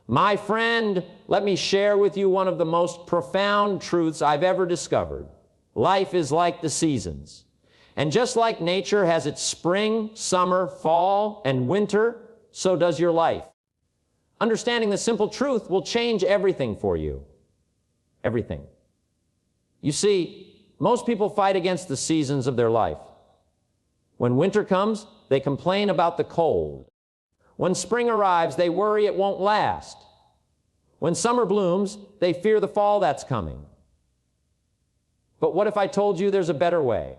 My friend, let me share with you one of the most profound truths I've ever discovered. Life is like the seasons. And just like nature has its spring, summer, fall, and winter, so does your life. Understanding the simple truth will change everything for you. Everything. You see, most people fight against the seasons of their life. When winter comes, they complain about the cold. When spring arrives, they worry it won't last. When summer blooms, they fear the fall that's coming. But what if I told you there's a better way?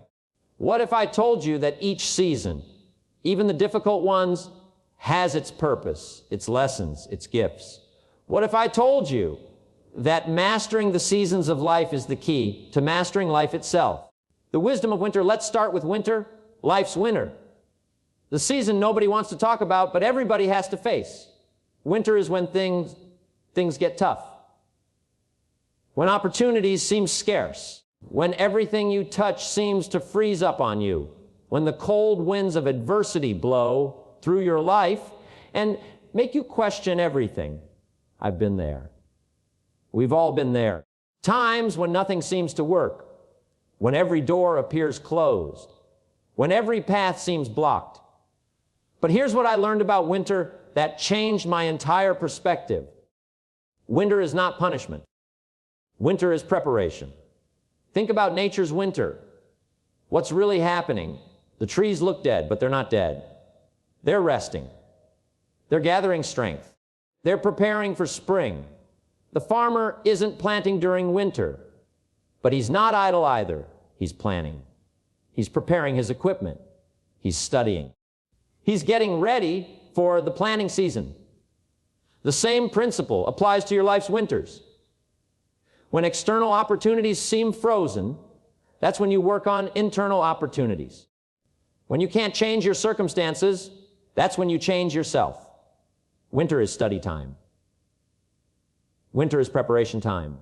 What if I told you that each season, even the difficult ones, has its purpose, its lessons, its gifts? What if I told you that mastering the seasons of life is the key to mastering life itself? The wisdom of winter, let's start with winter, life's winter. The season nobody wants to talk about, but everybody has to face. Winter is when things get tough. When opportunities seem scarce. When everything you touch seems to freeze up on you. When the cold winds of adversity blow through your life and make you question everything. I've been there. We've all been there. Times when nothing seems to work. When every door appears closed. When every path seems blocked. But here's what I learned about winter that changed my entire perspective. Winter is not punishment. Winter is preparation. Think about nature's winter. What's really happening? The trees look dead, but they're not dead. They're resting. They're gathering strength. They're preparing for spring. The farmer isn't planting during winter, but he's not idle either. He's planning. He's preparing his equipment. He's studying. He's getting ready for the planting season. The same principle applies to your life's winters. When external opportunities seem frozen, that's when you work on internal opportunities. When you can't change your circumstances, that's when you change yourself. Winter is study time. Winter is preparation time.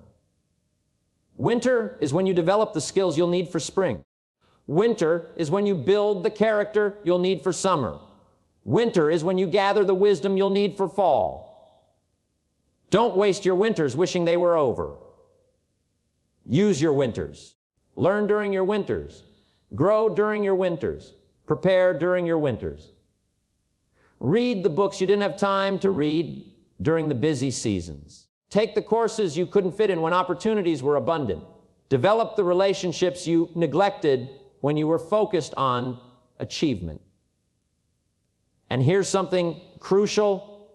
Winter is when you develop the skills you'll need for spring. Winter is when you build the character you'll need for summer. Winter is when you gather the wisdom you'll need for fall. Don't waste your winters wishing they were over. Use your winters. Learn during your winters. Grow during your winters. Prepare during your winters. Read the books you didn't have time to read during the busy seasons. Take the courses you couldn't fit in when opportunities were abundant. Develop the relationships you neglected when you were focused on achievement. And here's something crucial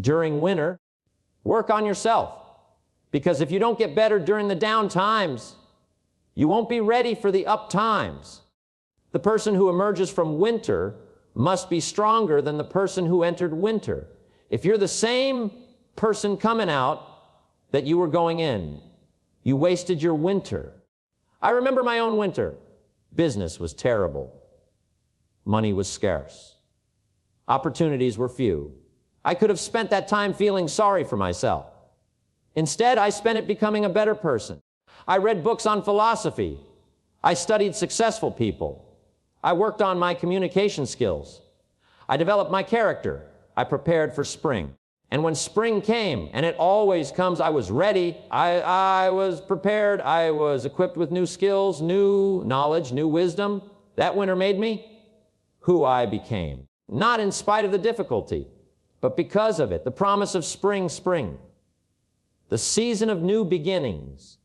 during winter. Work on yourself. Because if you don't get better during the down times, you won't be ready for the up times. The person who emerges from winter must be stronger than the person who entered winter. If you're the same person coming out that you were going in, you wasted your winter. I remember my own winter. Business was terrible. Money was scarce. Opportunities were few. I could have spent that time feeling sorry for myself. Instead, I spent it becoming a better person. I read books on philosophy. I studied successful people. I worked on my communication skills. I developed my character. I prepared for spring. And when spring came, and it always comes, I was ready. I was prepared. I was equipped with new skills, new knowledge, new wisdom. That winter made me who I became. Not in spite of the difficulty, but because of it. The promise of spring, spring. The season of new beginnings.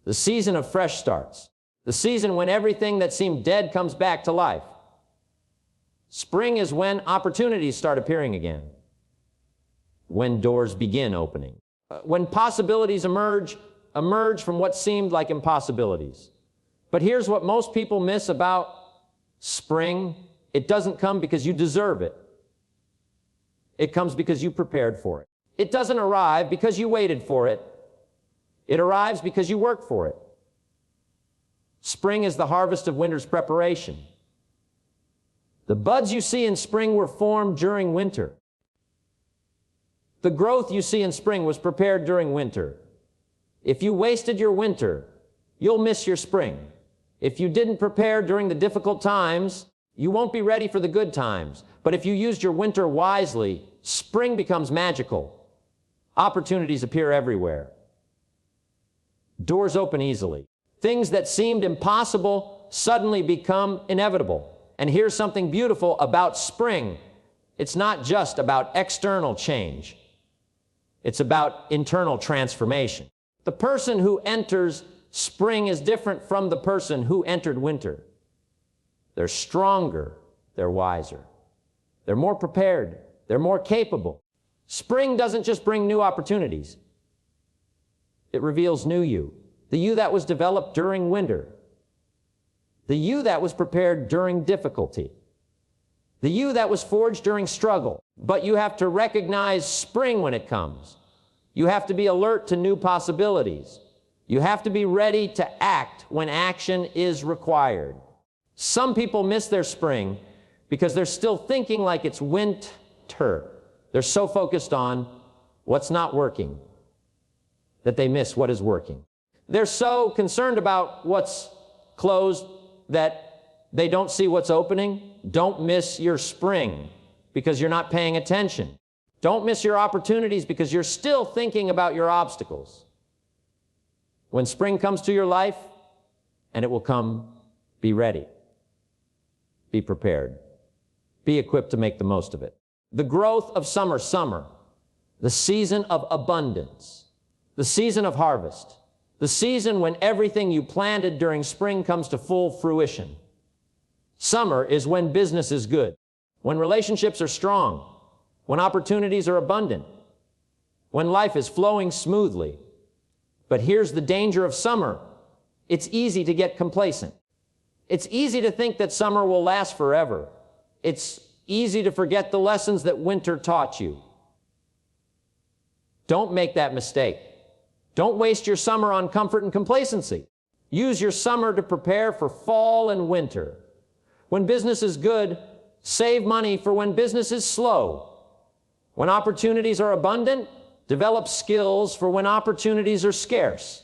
The season of fresh starts. The season when everything that seemed dead comes back to life. Spring is when opportunities start appearing again. When doors begin opening. When possibilities emerge from what seemed like impossibilities. But here's what most people miss about spring. It doesn't come because you deserve it. It comes because you prepared for it. It doesn't arrive because you waited for it. It arrives because you worked for it. Spring is the harvest of winter's preparation. The buds you see in spring were formed during winter. The growth you see in spring was prepared during winter. If you wasted your winter, you'll miss your spring. If you didn't prepare during the difficult times, you won't be ready for the good times. But if you used your winter wisely, spring becomes magical. Opportunities appear everywhere. Doors open easily. Things that seemed impossible suddenly become inevitable. And here's something beautiful about spring. It's not just about external change. It's about internal transformation. The person who enters spring is different from the person who entered winter. They're stronger. They're wiser. They're more prepared. They're more capable. Spring doesn't just bring new opportunities. It reveals new you. The you that was developed during winter. The you that was prepared during difficulty. The you that was forged during struggle. But you have to recognize spring when it comes. You have to be alert to new possibilities. You have to be ready to act when action is required. Some people miss their spring because they're still thinking like it's winter. They're so focused on what's not working that they miss what is working. They're so concerned about what's closed that they don't see what's opening. Don't miss your spring because you're not paying attention. Don't miss your opportunities because you're still thinking about your obstacles. When spring comes to your life, and it will come, be ready. Be prepared. Be equipped to make the most of it. The growth of summer, the season of abundance, the season of harvest, the season when everything you planted during spring comes to full fruition. Summer is when business is good, when relationships are strong, when opportunities are abundant, when life is flowing smoothly. But here's the danger of summer. It's easy to get complacent. It's easy to think that summer will last forever. It's easy to forget the lessons that winter taught you. Don't make that mistake. Don't waste your summer on comfort and complacency. Use your summer to prepare for fall and winter. When business is good, save money for when business is slow. When opportunities are abundant, develop skills for when opportunities are scarce.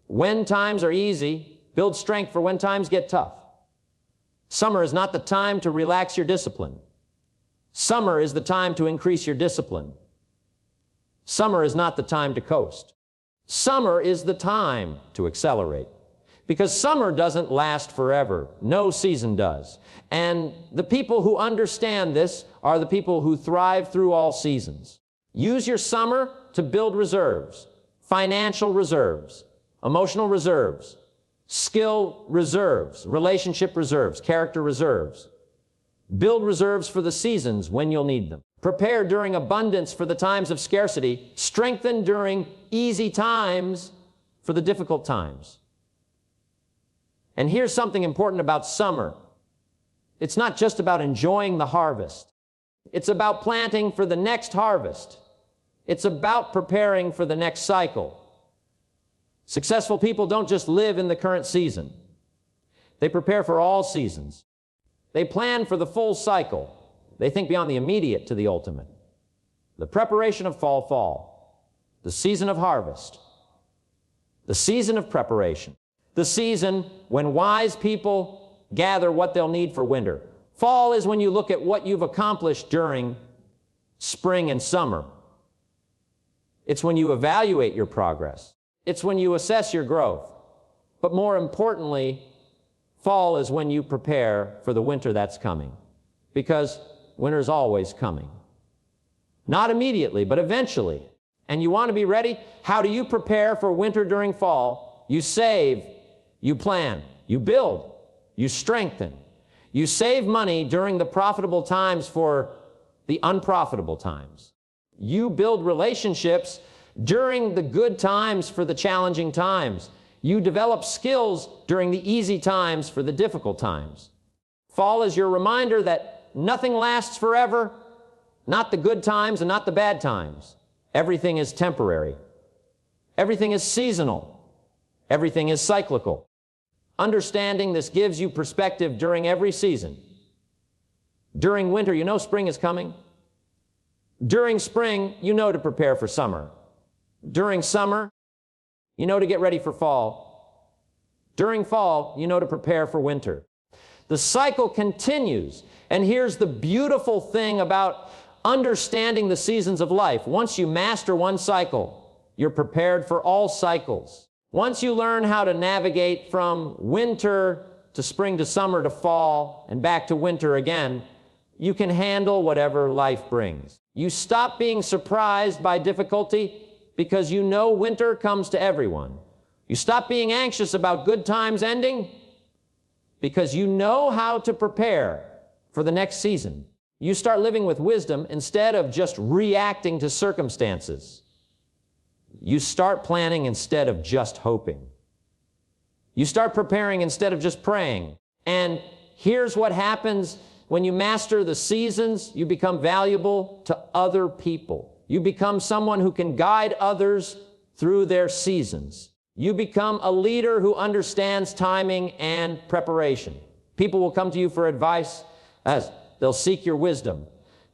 When times are easy, build strength for when times get tough. Summer is not the time to relax your discipline. Summer is the time to increase your discipline. Summer is not the time to coast. Summer is the time to accelerate. Because summer doesn't last forever. No season does. And the people who understand this are the people who thrive through all seasons. Use your summer to build reserves, financial reserves, emotional reserves, skill reserves, relationship reserves, character reserves. Build reserves for the seasons when you'll need them. Prepare during abundance for the times of scarcity. Strengthen during easy times for the difficult times. And here's something important about summer. It's not just about enjoying the harvest. It's about planting for the next harvest. It's about preparing for the next cycle. Successful people don't just live in the current season. They prepare for all seasons. They plan for the full cycle. They think beyond the immediate to the ultimate. The preparation of fall, the season of harvest, the season of preparation, the season when wise people gather what they'll need for winter. Fall is when you look at what you've accomplished during spring and summer. It's when you evaluate your progress. It's when you assess your growth. But more importantly, fall is when you prepare for the winter that's coming. Because winter's always coming. Not immediately, but eventually. And you want to be ready? How do you prepare for winter during fall? You save, you plan, you build, you strengthen. You save money during the profitable times for the unprofitable times. You build relationships during the good times for the challenging times. You develop skills during the easy times for the difficult times. Fall is your reminder that nothing lasts forever, not the good times and not the bad times. Everything is temporary. Everything is seasonal. Everything is cyclical. Understanding this gives you perspective during every season. During winter, you know spring is coming. During spring, you know to prepare for summer. During summer, you know to get ready for fall. During fall, you know to prepare for winter. The cycle continues. And here's the beautiful thing about understanding the seasons of life. Once you master one cycle, you're prepared for all cycles. Once you learn how to navigate from winter to spring to summer to fall and back to winter again, you can handle whatever life brings. You stop being surprised by difficulty because you know winter comes to everyone. You stop being anxious about good times ending because you know how to prepare for the next season. You start living with wisdom instead of just reacting to circumstances. You start planning instead of just hoping. You start preparing instead of just praying. And here's what happens when you master the seasons: you become valuable to other people. You become someone who can guide others through their seasons. You become a leader who understands timing and preparation. People will come to you for advice as they'll seek your wisdom.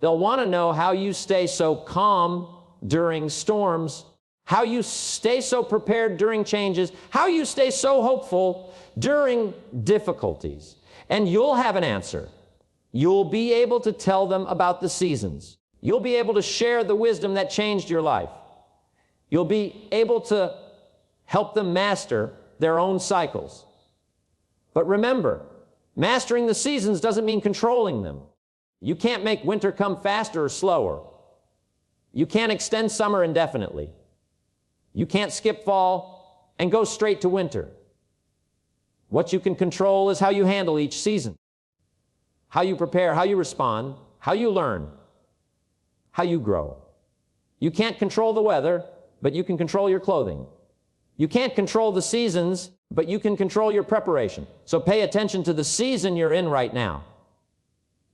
They'll want to know how you stay so calm during storms, how you stay so prepared during changes, how you stay so hopeful during difficulties. And you'll have an answer. You'll be able to tell them about the seasons. You'll be able to share the wisdom that changed your life. You'll be able to help them master their own cycles. But remember, mastering the seasons doesn't mean controlling them. You can't make winter come faster or slower. You can't extend summer indefinitely. You can't skip fall and go straight to winter. What you can control is how you handle each season, how you prepare, how you respond, how you learn, how you grow. You can't control the weather, but you can control your clothing. You can't control the seasons, but you can control your preparation. So pay attention to the season you're in right now.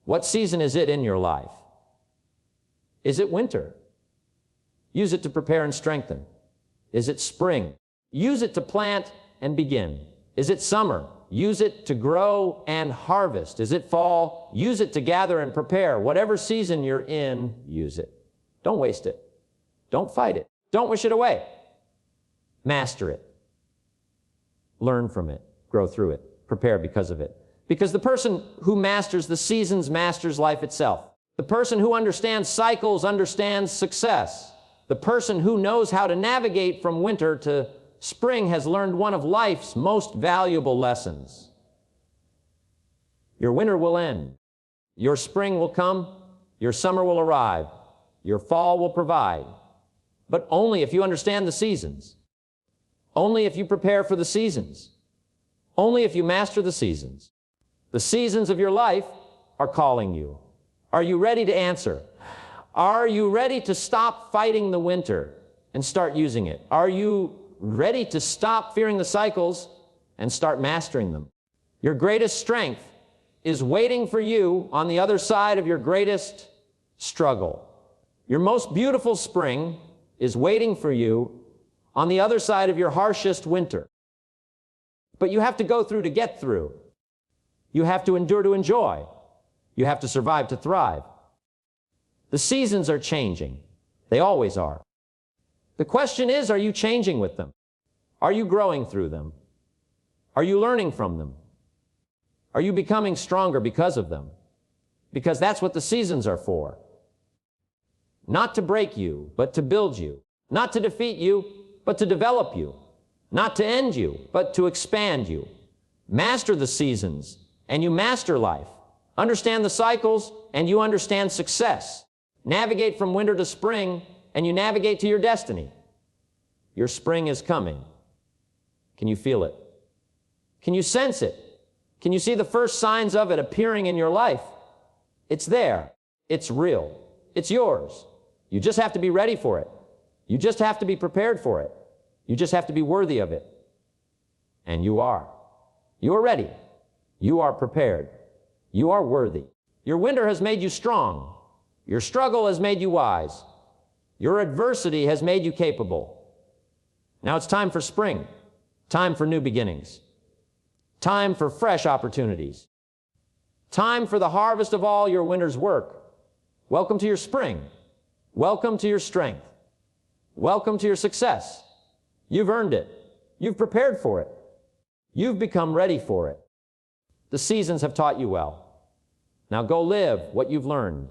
What season is it in your life? Is it winter? Use it to prepare and strengthen. Is it spring? Use it to plant and begin. Is it summer? Use it to grow and harvest. Is it fall? Use it to gather and prepare. Whatever season you're in, use it. Don't waste it. Don't fight it. Don't wish it away. Master it. Learn from it. Grow through it. Prepare because of it. Because the person who masters the seasons masters life itself. The person who understands cycles understands success. The person who knows how to navigate from winter to spring has learned one of life's most valuable lessons. Your winter will end. Your spring will come. Your summer will arrive. Your fall will provide. But only if you understand the seasons. Only if you prepare for the seasons. Only if you master the seasons. The seasons of your life are calling you. Are you ready to answer? Are you ready to stop fighting the winter and start using it? Are you ready to stop fearing the cycles and start mastering them? Your greatest strength is waiting for you on the other side of your greatest struggle. Your most beautiful spring is waiting for you on the other side of your harshest winter. But you have to go through to get through. You have to endure to enjoy. You have to survive to thrive. The seasons are changing. They always are. The question is, are you changing with them? Are you growing through them? Are you learning from them? Are you becoming stronger because of them? Because that's what the seasons are for. Not to break you, but to build you. Not to defeat you, but to develop you. Not to end you, but to expand you. Master the seasons, and you master life. Understand the cycles, and you understand success. Navigate from winter to spring, and you navigate to your destiny. Your spring is coming. Can you feel it? Can you sense it? Can you see the first signs of it appearing in your life? It's there. It's real. It's yours. You just have to be ready for it. You just have to be prepared for it. You just have to be worthy of it. And you are. You are ready. You are prepared. You are worthy. Your winter has made you strong. Your struggle has made you wise. Your adversity has made you capable. Now it's time for spring. Time for new beginnings. Time for fresh opportunities. Time for the harvest of all your winter's work. Welcome to your spring. Welcome to your strength. Welcome to your success. You've earned it. You've prepared for it. You've become ready for it. The seasons have taught you well. Now go live what you've learned.